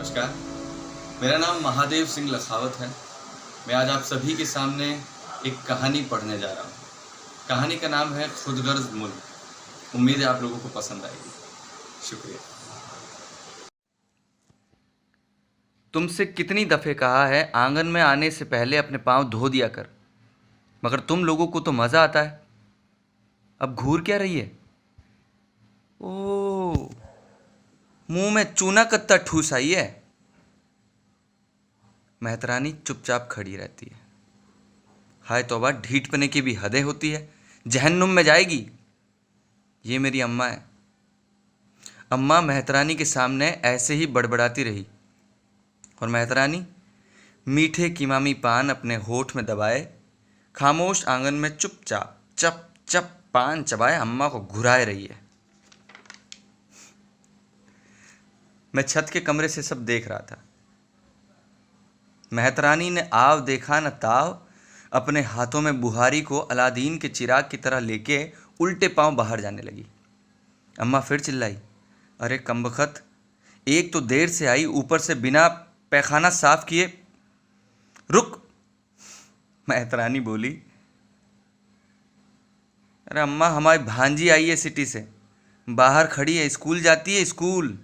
नमस्कार। मेरा नाम महादेव सिंह लखावत है। मैं आज आप सभी के सामने एक कहानी पढ़ने जा रहा हूँ। कहानी का नाम है खुदगर्ज मुल्क। उम्मीद है आप लोगों को पसंद आएगी। शुक्रिया। तुमसे कितनी दफ़े कहा है आंगन में आने से पहले अपने पाँव धो दिया कर, मगर तुम लोगों को तो मज़ा आता है। अब घूर क्या रही है? ओ, मुंह में चूना कत्ता ठूस आई है। मेहतरानी चुपचाप खड़ी रहती है। हाय तौबा, ढीठपने की भी हदें होती है। जहन्नुम में जाएगी। ये मेरी अम्मा है। अम्मा मेहतरानी के सामने ऐसे ही बड़बड़ाती रही और मेहतरानी मीठे कीमामी पान अपने होठ में दबाए खामोश आंगन में चुपचाप चप चप पान चबाए अम्मा को घुराए रही है। मैं छत के कमरे से सब देख रहा था। मेहतरानी ने आव देखा न ताव अपने हाथों में बुहारी को अलादीन के चिराग की तरह लेके उल्टे पांव बाहर जाने लगी। अम्मा फिर चिल्लाई, अरे कमबख्त, एक तो देर से आई, ऊपर से बिना पैखाना साफ किए। रुक, मेहतरानी बोली। अरे अम्मा, हमारी भांजी आई है सिटी से, बाहर खड़ी है, स्कूल जाती है, स्कूल।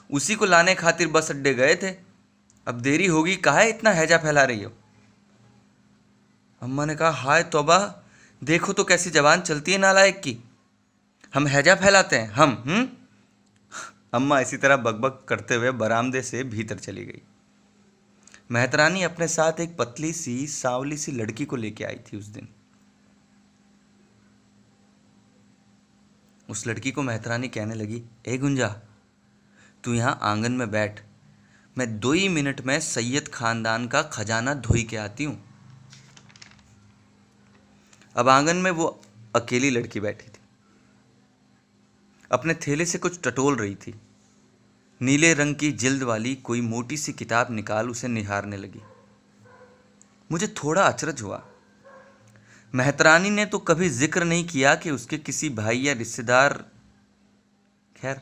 उसी को लाने खातिर बस अड्डे गए थे। अब देरी होगी, काहे इतना हैजा फैला रही हो? अम्मा ने कहा, हाय तौबा, देखो तो कैसी जबान चलती है नालायक की। हम हैजा फैलाते हैं हम? अम्मा इसी तरह बकबक करते हुए बरामदे से भीतर चली गई। मेहतरानी अपने साथ एक पतली सी सांवली सी लड़की को लेके आई थी उस दिन। उस लड़की को मेहतरानी कहने लगी, ए गुंजा, तू यहाँ आंगन में बैठ, मैं 2 ही मिनट में सैयद खानदान का खजाना धोई के आती हूँ। अब आंगन में वो अकेली लड़की बैठी थी। अपने थैले से कुछ टटोल रही थी। नीले रंग की जिल्द वाली कोई मोटी सी किताब निकाल उसे निहारने लगी। मुझे थोड़ा अचरज हुआ। मेहतरानी ने तो कभी जिक्र नहीं किया कि उसके किसी भाई या रिश्तेदार। खैर,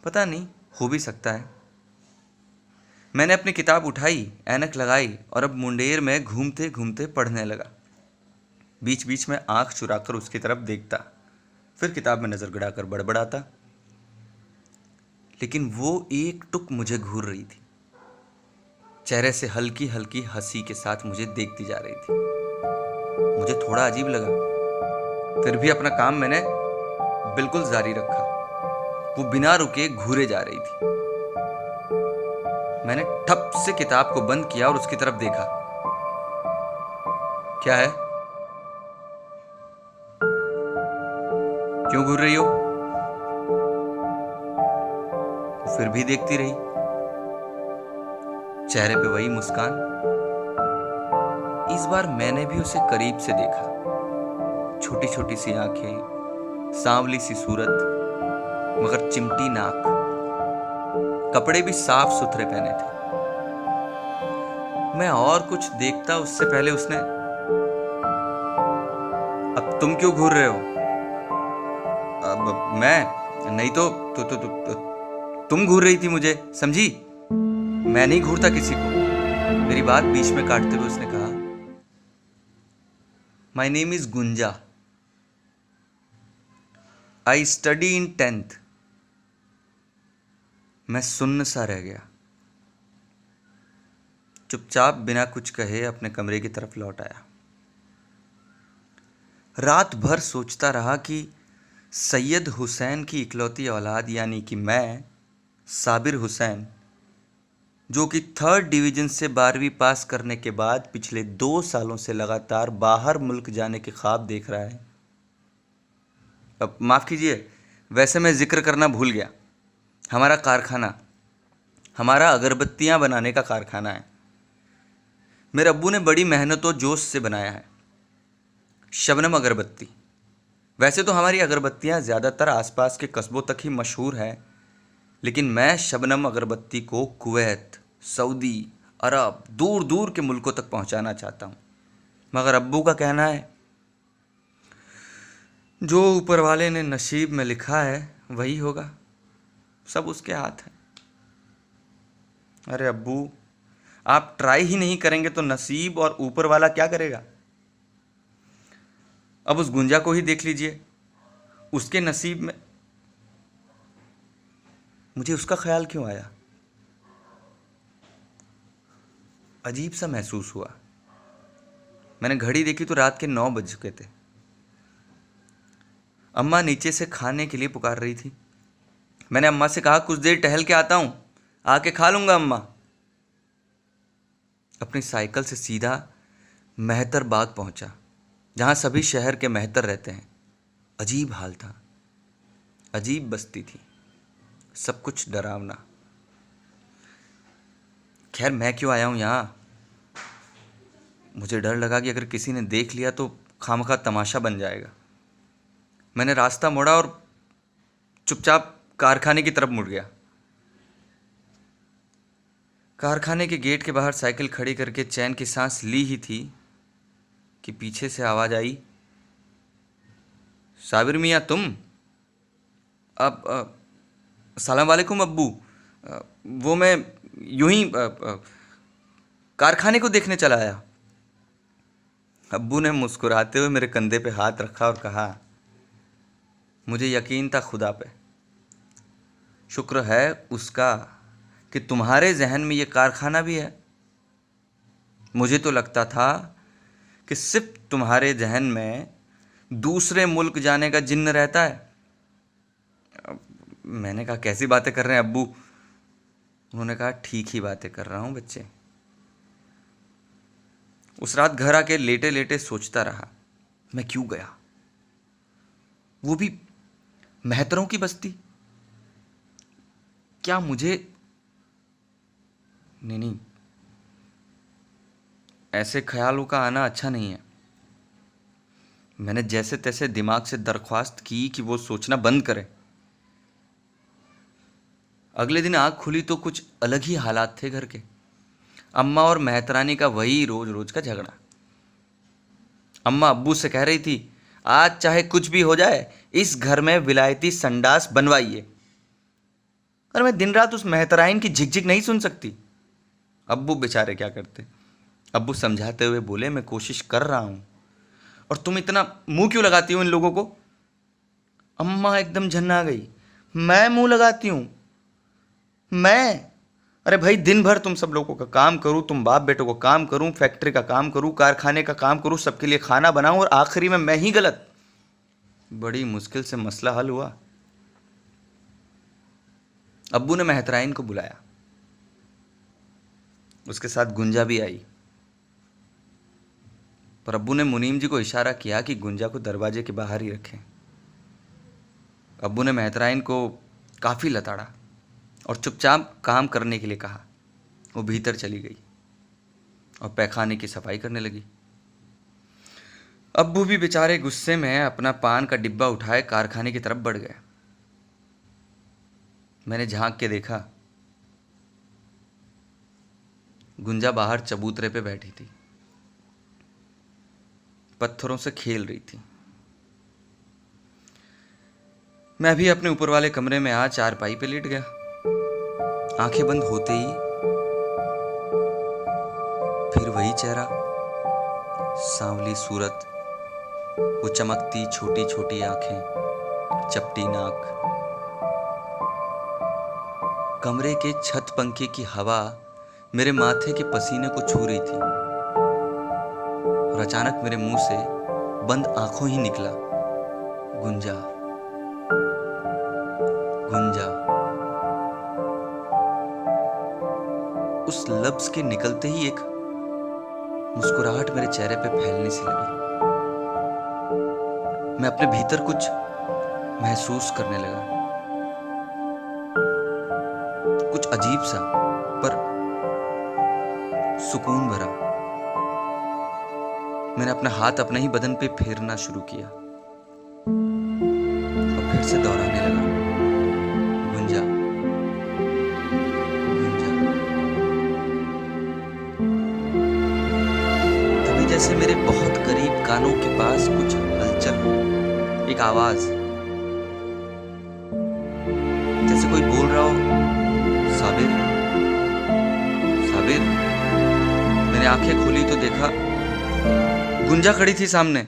पता नहीं, हो भी सकता है। मैंने अपनी किताब उठाई, ऐनक लगाई और अब मुंडेर में घूमते घूमते पढ़ने लगा। बीच बीच में आंख चुराकर उसकी तरफ देखता, फिर किताब में नजर गिराकर बड़बड़ाता। लेकिन वो एक टुक मुझे घूर रही थी। चेहरे से हल्की हल्की हंसी के साथ मुझे देखती जा रही थी। मुझे थोड़ा अजीब लगा, फिर भी अपना काम मैंने बिल्कुल जारी रखा। वो बिना रुके घूरे जा रही थी। मैंने ठप से किताब को बंद किया और उसकी तरफ देखा। क्या है? क्यों घूर रही हो? वो फिर भी देखती रही, चेहरे पे वही मुस्कान। इस बार मैंने भी उसे करीब से देखा। छोटी छोटी सी आंखें, सांवली सी सूरत, मगर चिमटी नाक। कपड़े भी साफ सुथरे पहने थे। मैं और कुछ देखता उससे पहले उसने, अब तुम क्यों घूर रहे हो? अब मैं नहीं तो तुम घूर रही थी मुझे, समझी? मैं नहीं घूरता किसी को। मेरी बात बीच में काटते हुए उसने कहा, my name is Gunja, I study in 10th। मैं सुन्न सा रह गया। चुपचाप बिना कुछ कहे अपने कमरे की तरफ लौट आया। रात भर सोचता रहा कि सैयद हुसैन की इकलौती औलाद यानी कि मैं, साबिर हुसैन, जो कि 3rd डिवीज़न से 12वीं पास करने के बाद पिछले 2 सालों से लगातार बाहर मुल्क जाने के ख्वाब देख रहा है। अब माफ़ कीजिए, वैसे मैं जिक्र करना भूल गया। हमारा कारखाना, हमारा अगरबत्तियां बनाने का कारखाना है। मेरे अब्बू ने बड़ी मेहनत और जोश से बनाया है। शबनम अगरबत्ती। वैसे तो हमारी अगरबत्तियां ज़्यादातर आसपास के कस्बों तक ही मशहूर हैं, लेकिन मैं शबनम अगरबत्ती को कुवैत, सऊदी अरब, दूर दूर के मुल्कों तक पहुंचाना चाहता हूं। मगर अब्बू का कहना है, जो ऊपर वाले ने नसीब में लिखा है वही होगा, सब उसके हाथ है। अरे अब्बू, आप ट्राई ही नहीं करेंगे तो नसीब और ऊपर वाला क्या करेगा? अब उस गुंजा को ही देख लीजिए, उसके नसीब में। मुझे उसका ख्याल क्यों आया? अजीब सा महसूस हुआ। मैंने घड़ी देखी तो रात के 9 बज चुके थे। अम्मा नीचे से खाने के लिए पुकार रही थी। मैंने अम्मा से कहा, कुछ देर टहल के आता हूं, आके खा लूंगा अम्मा। अपनी साइकिल से सीधा मेहतर बाग पहुंचा, जहां सभी शहर के मेहतर रहते हैं। अजीब हाल था, अजीब बस्ती थी, सब कुछ डरावना। खैर, मैं क्यों आया हूं यहां? मुझे डर लगा कि अगर किसी ने देख लिया तो खामखा तमाशा बन जाएगा। मैंने रास्ता मोड़ा और चुपचाप कारखाने की तरफ मुड़ गया। कारखाने के गेट के बाहर साइकिल खड़ी करके चैन की सांस ली ही थी कि पीछे से आवाज आई, साबिर मियाँ तुम? अब सलाम वालेकुम अब्बू। वो मैं यूं ही कारखाने को देखने चला आया। अब्बू ने मुस्कुराते हुए मेरे कंधे पे हाथ रखा और कहा, मुझे यकीन था खुदा पे, शुक्र है उसका कि तुम्हारे जहन में ये कारखाना भी है। मुझे तो लगता था कि सिर्फ तुम्हारे जहन में दूसरे मुल्क जाने का जिन्न रहता है। मैंने कहा, कैसी बातें कर रहे हैं अब्बू? उन्होंने कहा, ठीक ही बातें कर रहा हूं बच्चे। उस रात घर आके लेटे लेटे सोचता रहा, मैं क्यों गया? वो भी मेहतरों की बस्ती। क्या मुझे नहीं, ऐसे ख्यालों का आना अच्छा नहीं है। मैंने जैसे तैसे दिमाग से दरख्वास्त की कि वो सोचना बंद करे। अगले दिन आँख खुली तो कुछ अलग ही हालात थे घर के। अम्मा और मेहतरानी का वही रोज रोज का झगड़ा। अम्मा अब्बू से कह रही थी, आज चाहे कुछ भी हो जाए, इस घर में विलायती संडास बनवाइए। और मैं दिन रात उस मेहतराइन की झिकझिक नहीं सुन सकती। अब्बू बेचारे क्या करते? अब्बू समझाते हुए बोले, मैं कोशिश कर रहा हूं, और तुम इतना मुंह क्यों लगाती हो इन लोगों को? अम्मा एकदम झन्ना गई। मैं मुंह लगाती हूं? मैं? अरे भाई, दिन भर तुम सब लोगों का काम करूं, तुम बाप बेटों को काम करूं, फैक्ट्री का काम करूं, कारखाने का काम करूं, सबके लिए खाना बनाऊं, और आखिरी में मैं ही गलत। बड़ी मुश्किल से मसला हल हुआ। अब्बू ने मेहतराइन को बुलाया, उसके साथ गुंजा भी आई। पर अब्बू ने मुनीम जी को इशारा किया कि गुंजा को दरवाजे के बाहर ही रखें। अब्बू ने मेहतराइन को काफ़ी लताड़ा और चुपचाप काम करने के लिए कहा। वो भीतर चली गई और पैखाने की सफाई करने लगी। अब्बू भी बेचारे गुस्से में अपना पान का डिब्बा उठाए कारखाने की तरफ बढ़ गए। मैंने झांक के देखा, गुंजा बाहर चबूतरे पे बैठी थी, पत्थरों से खेल रही थी। मैं भी अपने ऊपर वाले कमरे में आ चारपाई पे लेट गया। आंखें बंद होते ही फिर वही चेहरा, सांवली सूरत, वो चमकती छोटी छोटी आंखें, चपटी नाक। कमरे के छत पंखे की हवा मेरे माथे के पसीने को छू रही थी, और अचानक मेरे मुंह से बंद आंखों ही निकला, गुंजा, गुंजा। उस लफ्ज के निकलते ही एक मुस्कुराहट मेरे चेहरे पे फैलने सी लगी। मैं अपने भीतर कुछ महसूस करने लगा, कुछ अजीब सा पर सुकून भरा। मैंने अपना हाथ अपने ही बदन पे फेरना शुरू किया और फिर से दोहराने लगा, गुंजा, गुंजा। तभी जैसे मेरे बहुत करीब कानों के पास कुछ हलचल, एक आवाज, जैसे कोई बोल रहा हो, साबिर, साबिर। मैंने आंखें खोली तो देखा गुंजा खड़ी थी सामने।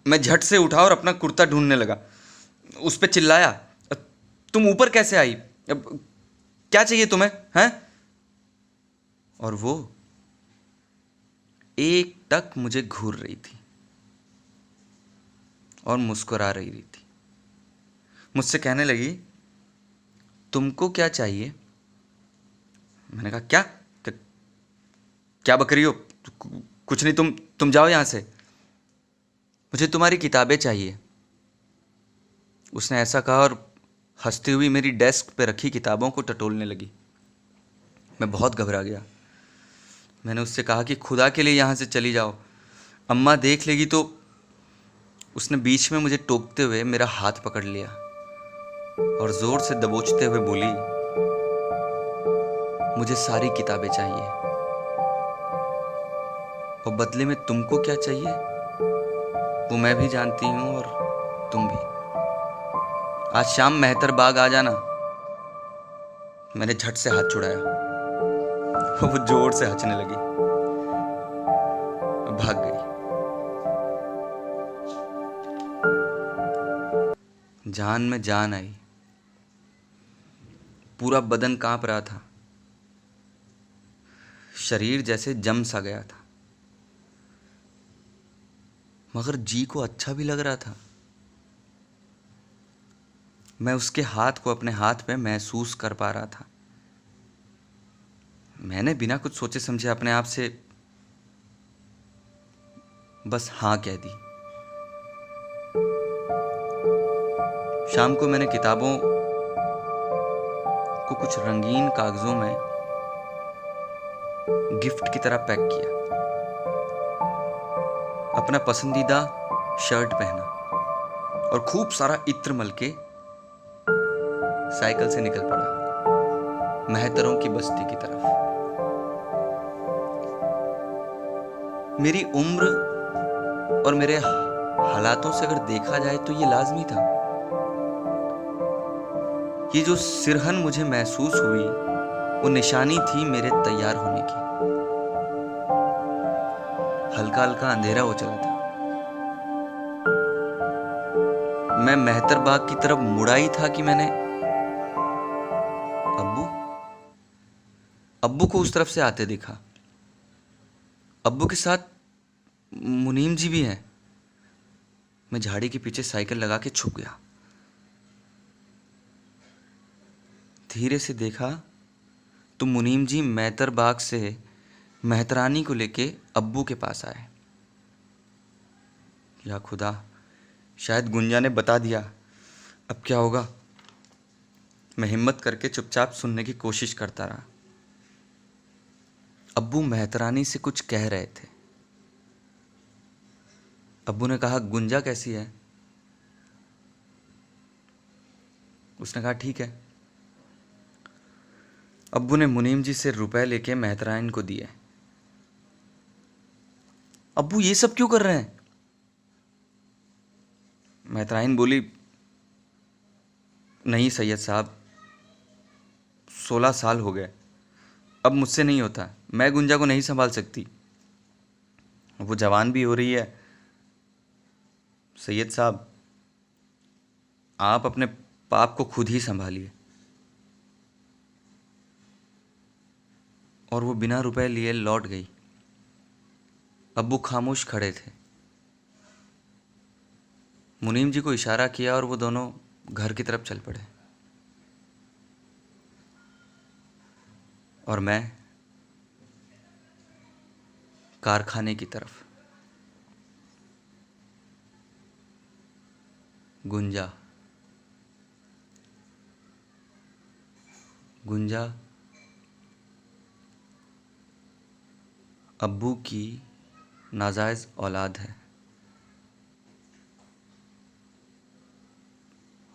मैं झट से उठा और अपना कुर्ता ढूंढने लगा। उस पे चिल्लाया, तुम ऊपर कैसे आई? अब क्या चाहिए तुम्हें, हैं? और वो एक टक मुझे घूर रही थी और मुस्कुरा रही थी। मुझसे कहने लगी, तुमको क्या चाहिए? मैंने कहा, क्या क्या बक रही हो? कुछ नहीं, तुम जाओ यहां से, मुझे तुम्हारी किताबें चाहिए। उसने ऐसा कहा और हंसती हुई मेरी डेस्क पे रखी किताबों को टटोलने लगी। मैं बहुत घबरा गया। मैंने उससे कहा कि खुदा के लिए यहाँ से चली जाओ, अम्मा देख लेगी तो। उसने बीच में मुझे टोकते हुए मेरा हाथ पकड़ लिया और जोर से दबोचते हुए बोली, मुझे सारी किताबें चाहिए। और बदले में तुमको क्या चाहिए वो मैं भी जानती हूँ, और तुम भी। आज शाम मेहतर बाग आ जाना। मैंने झट से हाथ छुड़ाया। वो जोर से हंसने लगी, भाग गई। जान में जान आई। पूरा बदन कांप रहा था, शरीर जैसे जम सा गया था, मगर जी को अच्छा भी लग रहा था। मैं उसके हाथ को अपने हाथ पे महसूस कर पा रहा था। मैंने बिना कुछ सोचे समझे अपने आप से बस हाँ कह दी। शाम को मैंने किताबों को कुछ रंगीन कागजों में गिफ्ट की तरह पैक किया। अपना पसंदीदा शर्ट पहना और खूब सारा इत्र मल के साइकिल से निकल पड़ा मेहतरों की बस्ती की तरफ। मेरी उम्र और मेरे हालातों से अगर देखा जाए तो ये लाजमी था। ये जो सिरहन मुझे महसूस हुई वो निशानी थी मेरे तैयार होने की। हल्का हल्का अंधेरा हो चला था। मैं मेहतर बाग की तरफ मुड़ा ही था कि मैंने अब्बू को उस तरफ से आते देखा। अब्बू के साथ मुनीम जी भी हैं। मैं झाड़ी के पीछे साइकिल लगा के छुप गया। धीरे से देखा तो मुनीम जी मेहतर बाग से मेहतरानी को लेके अब्बू के पास आए। या खुदा, शायद गुंजा ने बता दिया। अब क्या होगा? मैं हिम्मत करके चुपचाप सुनने की कोशिश करता रहा। अब्बू मेहतरानी से कुछ कह रहे थे। अब्बू ने कहा, गुंजा कैसी है? उसने कहा, ठीक है। अब्बू ने मुनीम जी से रुपए लेके मेहतरानी को दिए। अब्बू ये सब क्यों कर रहे हैं? मेहतरानी बोली, नहीं सैयद साहब, 16 साल हो गए, अब मुझसे नहीं होता। मैं गुंजा को नहीं संभाल सकती, वो जवान भी हो रही है। सैयद साहब, आप अपने पाप को खुद ही संभालिए। और वो बिना रुपए लिए लौट गई। अब्बू खामोश खड़े थे। मुनीम जी को इशारा किया और वो दोनों घर की तरफ चल पड़े। और मैं कारखाने की तरफ। गुंजा गुंजा अब्बू की नाजायज औलाद है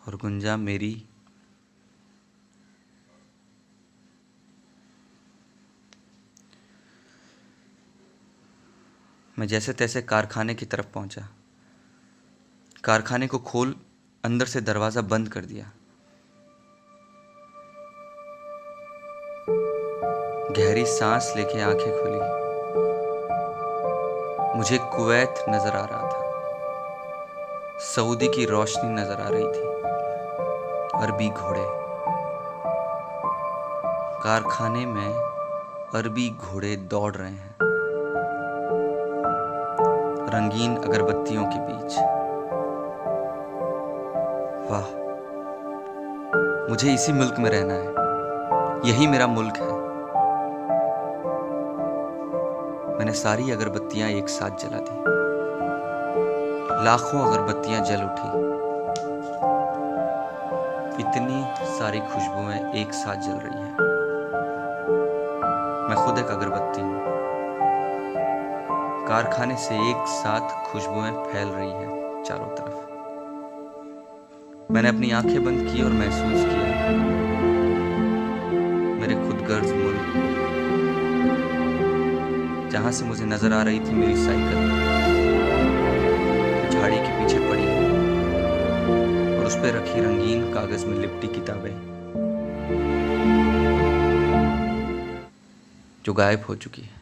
और गुंजा मेरी मैं जैसे तैसे कारखाने की तरफ पहुंचा। कारखाने को खोल अंदर से दरवाज़ा बंद कर दिया। गहरी सांस लेके आंखें खुली। मुझे कुवैत नजर आ रहा था, सऊदी की रोशनी नजर आ रही थी, अरबी घोड़े, कारखाने में अरबी घोड़े दौड़ रहे हैं रंगीन अगरबत्तियों के बीच। वाह, मुझे इसी मुल्क में रहना है, यही मेरा मुल्क है। मैंने सारी अगरबत्तियां एक साथ जला दी। लाखों अगरबत्तियां जल उठी। इतनी सारी खुशबुएं एक साथ जल रही हैं। मैं खुद एक अगरबत्ती हूं। कारखाने से एक साथ खुशबुएं फैल रही हैं चारों तरफ। मैंने अपनी आंखें बंद की और महसूस किया मेरे खुदगर्ज मुल्क, जहां से मुझे नजर आ रही थी मेरी साइकिल झाड़ी के पीछे पड़ी और उस पर रखी रंगीन कागज में लिपटी किताबें जो गायब हो चुकी है।